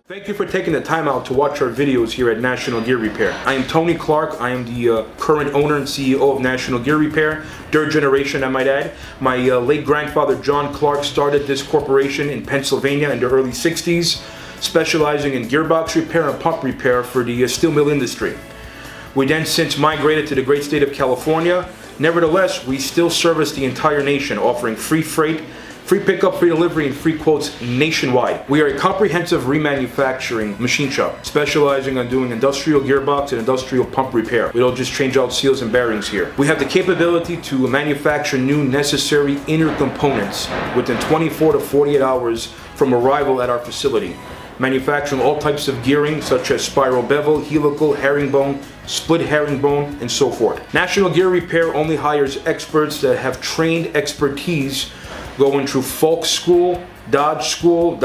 Thank you for taking the time out to watch our videos here at National Gear Repair. I am Tony Clark. I am the current owner and CEO of National Gear Repair, third generation I might add. My late grandfather John Clark started this corporation in Pennsylvania in the early 60s, specializing in gearbox repair and pump repair for the steel mill industry. We then since migrated to the great state of California. Nevertheless, we still service the entire nation, offering free freight, free pickup, free delivery, and free quotes nationwide. We are a comprehensive remanufacturing machine shop, specializing on doing industrial gearbox and industrial pump repair. We don't just change out seals and bearings here. We have the capability to manufacture new necessary inner components within 24 to 48 hours from arrival at our facility, manufacturing all types of gearing such as spiral bevel, helical, herringbone, split herringbone, and so forth. National Gear Repair only hires experts that have trained expertise going through Falk School, Dodge School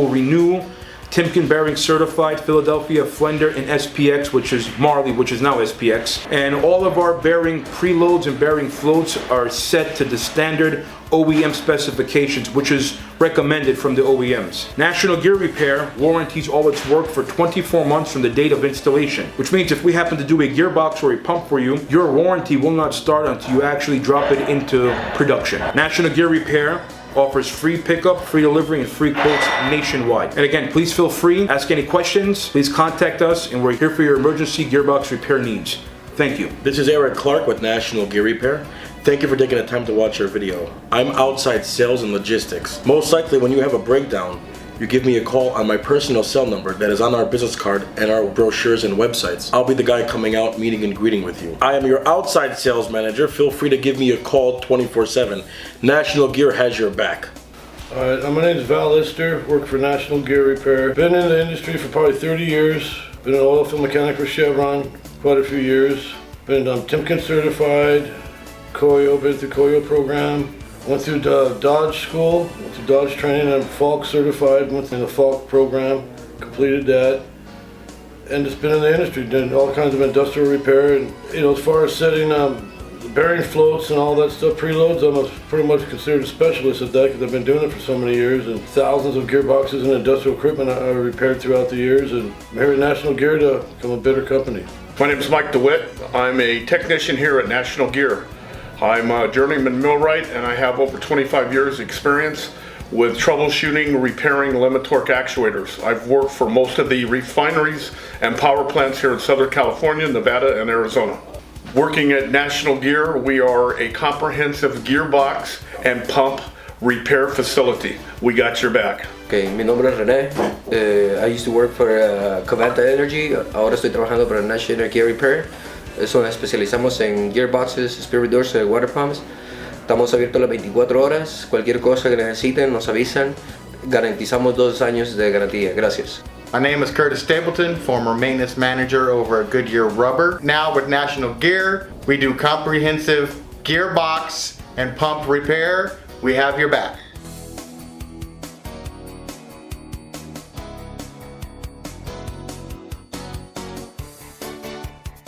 Renew, Timken Bearing Certified, Philadelphia, Flender, and SPX, which is Marley, which is now SPX. And all of our bearing preloads and bearing floats are set to the standard OEM specifications, which is recommended from the OEMs. National Gear Repair warranties all its work for 24 months from the date of installation, which means if we happen to do a gearbox or a pump for you, your warranty will not start until you actually drop it into production. National Gear Repair offers free pickup, free delivery, and free quotes nationwide. And again, please feel free, ask any questions, please contact us, and we're here for your emergency gearbox repair needs. Thank you. This is Eric Clark with National Gear Repair. Thank you for taking the time to watch our video. I'm outside sales and logistics. Most likely when you have a breakdown, you give me a call on my personal cell number that is on our business card and our brochures and websites. I'll be the guy coming out, meeting and greeting with you. I am your outside sales manager. Feel free to give me a call 24/7. National Gear has your back. Alright, my name is Val Lister, work for National Gear Repair. Been in the industry for probably 30 years. Been an oil field mechanic for Chevron quite a few years. Been Timken certified, Koyo, been through Koyo program. Went through Dodge school, went through Dodge training. I'm Falk certified, went through the Falk program, completed that. And just been in the industry, done all kinds of industrial repair. And as far as setting bearing floats and all that stuff, preloads, I'm pretty much considered a specialist at that because I've been doing it for so many years, and thousands of gearboxes and industrial equipment I repaired throughout the years, and I'm here at National Gear to become a better company. My name is Mike DeWitt. I'm a technician here at National Gear. I'm a journeyman millwright, and I have over 25 years experience with troubleshooting, repairing limit torque actuators. I've worked for most of the refineries and power plants here in Southern California, Nevada, and Arizona. Working at National Gear, we are a comprehensive gearbox and pump repair facility. We got your back. Okay, mi nombre es René. I used to work for Covanta Energy. Ahora estoy trabajando para National Gear Repair. Nos especializamos en gearboxes, spirit doors, water pumps. Estamos abiertos las 24 horas. Cualquier cosa que necesiten nos avisan. Garantizamos 2 años de garantía. Gracias. My name is Curtis Stapleton, former maintenance manager over at Goodyear Rubber. Now with National Gear, we do comprehensive gearbox and pump repair. We have your back.